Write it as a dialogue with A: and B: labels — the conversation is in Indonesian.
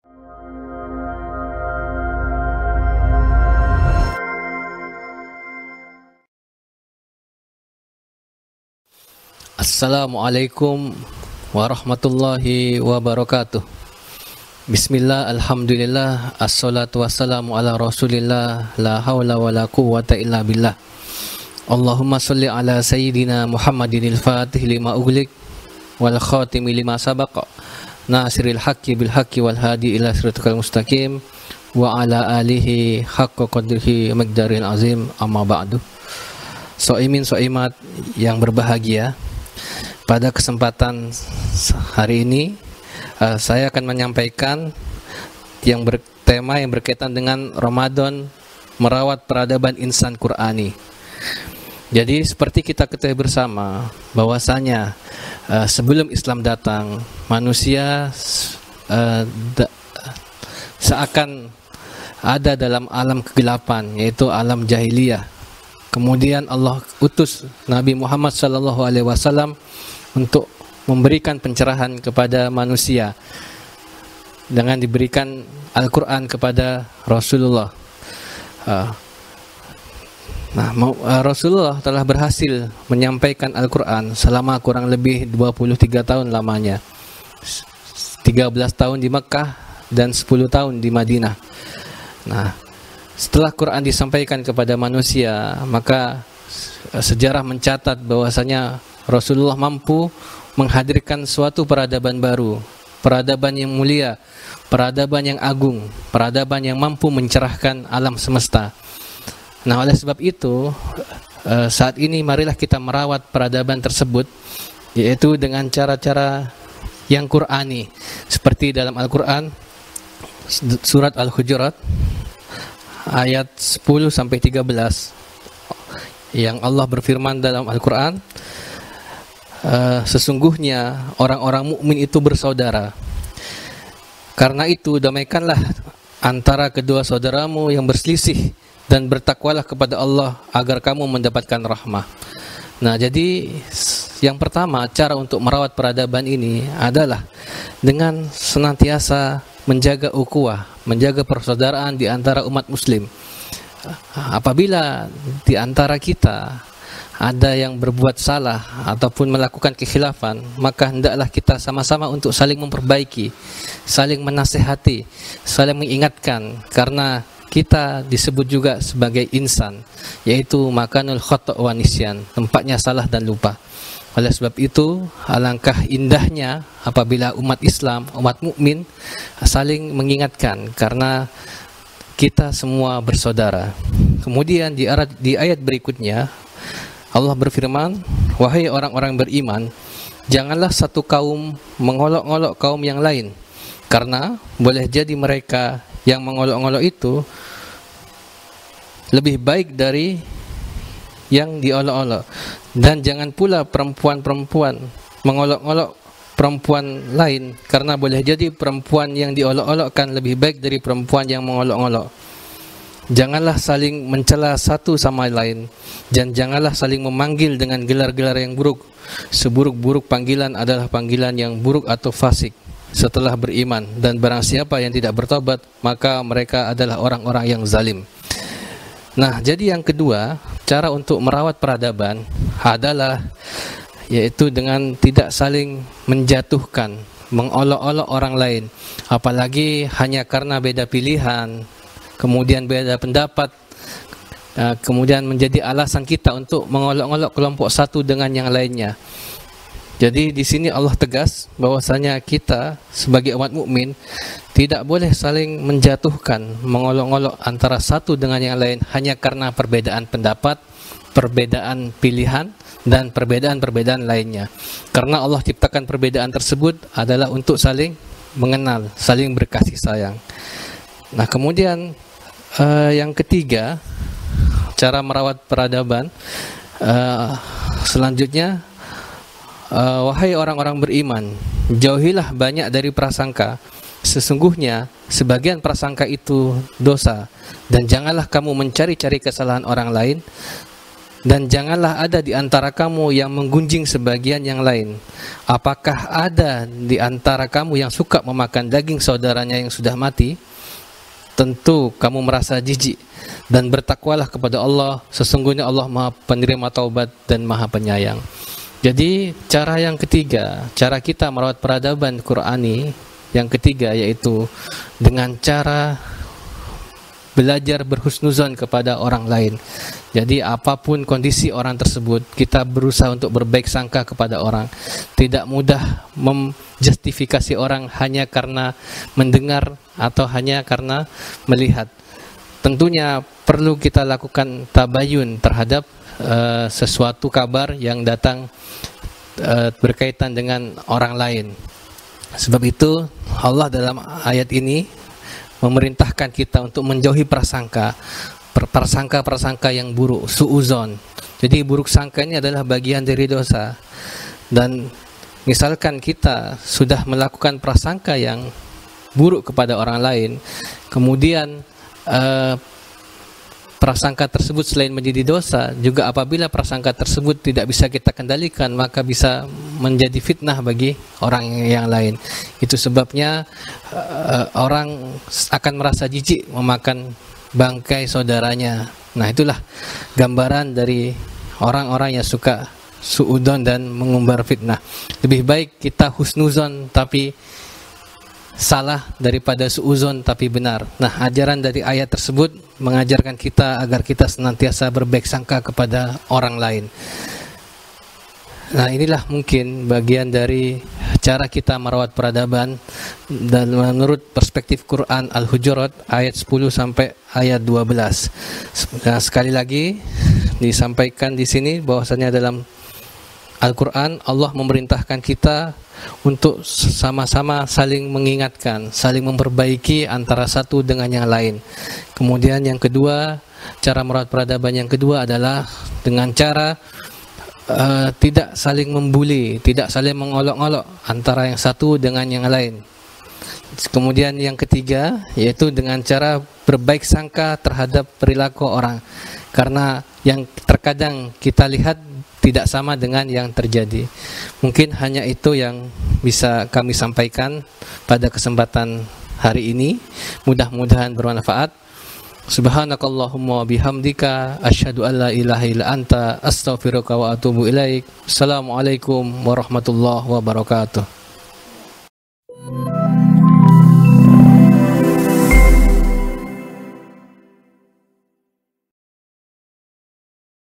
A: Assalamualaikum warahmatullahi wabarakatuh. Bismillah, alhamdulillah, assalatu wassalamu ala rasulillah, la hawla wa la quwwata illa billah. Allahumma salli ala sayyidina Muhammadinil fatih lima ughliq wal khatimi lima sabaqa, nasiril haqqi bil haqqi wal hadi ila siratal mustaqim, wa ala alihi haqqa qadrihi miqdaril azim, amma ba'du. Soimin soimat yang berbahagia, pada kesempatan hari ini saya akan menyampaikan tema yang berkaitan dengan Ramadan, merawat peradaban insan Qur'ani. Jadi seperti kita ketahui bersama bahwasanya sebelum Islam datang, manusia seakan ada dalam alam kegelapan, yaitu alam jahiliyah. Kemudian Allah utus Nabi Muhammad SAW untuk memberikan pencerahan kepada manusia dengan diberikan Al-Quran kepada Rasulullah. Rasulullah telah berhasil menyampaikan Al-Quran selama kurang lebih 23 tahun lamanya, 13 tahun di Mekah dan 10 tahun di Madinah. Setelah Quran disampaikan kepada manusia, maka sejarah mencatat bahwasanya Rasulullah mampu menghadirkan suatu peradaban baru, peradaban yang mulia, peradaban yang agung, peradaban yang mampu mencerahkan alam semesta. Oleh sebab itu, saat ini marilah kita merawat peradaban tersebut, yaitu dengan cara-cara yang Qur'ani, seperti dalam Al-Quran surat Al-Hujurat ayat 10-13, yang Allah berfirman dalam Al-Quran, sesungguhnya orang-orang mukmin itu bersaudara. Karena itu damaikanlah antara kedua saudaramu yang berselisih, dan bertakwalah kepada Allah agar kamu mendapatkan rahmah. Jadi yang pertama, cara untuk merawat peradaban ini adalah dengan senantiasa menjaga ukhuwah, menjaga persaudaraan di antara umat muslim. Apabila di antara kita ada yang berbuat salah ataupun melakukan kekhilafan, maka hendaklah kita sama-sama untuk saling memperbaiki, saling menasehati, saling mengingatkan, karena kita disebut juga sebagai insan, yaitu makanul khata' wa nisyan, tempatnya salah dan lupa. Oleh sebab itu, alangkah indahnya apabila umat Islam, umat mukmin saling mengingatkan, karena kita semua bersaudara. Kemudian di ayat berikutnya Allah berfirman, wahai orang-orang beriman, janganlah satu kaum mengolok-olok kaum yang lain, karena boleh jadi mereka yang mengolok-olok itu lebih baik dari yang diolok-olok. Dan jangan pula perempuan-perempuan mengolok-olok perempuan lain, karena boleh jadi perempuan yang diolok-olokkan lebih baik dari perempuan yang mengolok-olok. Janganlah saling mencela satu sama lain, dan janganlah saling memanggil dengan gelar-gelar yang buruk. Seburuk-buruk panggilan adalah panggilan yang buruk atau fasik setelah beriman, dan barang siapa yang tidak bertobat, maka mereka adalah orang-orang yang zalim. Jadi yang kedua, cara untuk merawat peradaban adalah yaitu dengan tidak saling menjatuhkan, mengolok-olok orang lain, apalagi hanya karena beda pilihan, kemudian beda pendapat, kemudian menjadi alasan kita untuk mengolok-olok kelompok satu dengan yang lainnya. Jadi di sini Allah tegas bahwasanya kita sebagai umat mukmin tidak boleh saling menjatuhkan, mengolok-olok antara satu dengan yang lain hanya karena perbedaan pendapat, perbedaan pilihan, dan perbedaan-perbedaan lainnya. Karena Allah ciptakan perbedaan tersebut adalah untuk saling mengenal, saling berkasih sayang. Kemudian yang ketiga, cara merawat peradaban selanjutnya, wahai orang-orang beriman, jauhilah banyak dari prasangka. Sesungguhnya sebagian prasangka itu dosa, dan janganlah kamu mencari-cari kesalahan orang lain, Dan janganlah ada di antara kamu yang menggunjing sebagian yang lain. Apakah ada di antara kamu yang suka memakan daging saudaranya yang sudah mati? Tentu kamu merasa jijik. Dan bertakwalah kepada Allah, sesungguhnya Allah Maha Penerima Taubat dan Maha Penyayang. Jadi cara yang ketiga, cara kita merawat peradaban Qur'ani yang ketiga, yaitu dengan cara belajar berhusnuzon kepada orang lain. Jadi apapun kondisi orang tersebut, kita berusaha untuk berbaik sangka kepada orang. Tidak mudah menjustifikasi orang hanya karena mendengar atau hanya karena melihat. Tentunya perlu kita lakukan tabayun terhadap sesuatu kabar yang datang berkaitan dengan orang lain. Sebab itu Allah dalam ayat ini memerintahkan kita untuk menjauhi prasangka yang buruk, suuzon. Jadi buruk sangka ini adalah bagian dari dosa. Dan misalkan kita sudah melakukan prasangka yang buruk kepada orang lain, kemudian prasangka tersebut selain menjadi dosa, juga apabila prasangka tersebut tidak bisa kita kendalikan, maka bisa menjadi fitnah bagi orang yang lain. Itu sebabnya orang akan merasa jijik memakan bangkai saudaranya. Nah, itulah gambaran dari orang-orang yang suka suudon dan mengumbar fitnah. Lebih baik kita husnuzon tapi salah daripada suuzon tapi benar. Nah, ajaran dari ayat tersebut mengajarkan kita agar kita senantiasa berbaik sangka kepada orang lain. Nah, inilah mungkin bagian dari cara kita merawat peradaban, dan menurut perspektif Quran Al-Hujurat ayat 10 sampai ayat 12. Nah, sekali lagi disampaikan di sini bahwasanya dalam Al-Quran Allah memerintahkan kita untuk sama-sama saling mengingatkan, saling memperbaiki antara satu dengan yang lain. Kemudian yang kedua, cara merawat peradaban yang kedua adalah dengan cara tidak saling membuli, tidak saling mengolok-olok antara yang satu dengan yang lain. Kemudian yang ketiga, yaitu dengan cara berbaik sangka terhadap perilaku orang, karena yang terkadang kita lihat tidak sama dengan yang terjadi. Mungkin hanya itu yang bisa kami sampaikan pada kesempatan hari ini. Mudah-mudahan bermanfaat. Subhanakallahumma bihamdika asyhadu an la ilaha illa anta astaghfiruka wa atubu ilaik. Assalamualaikum warahmatullahi wabarakatuh.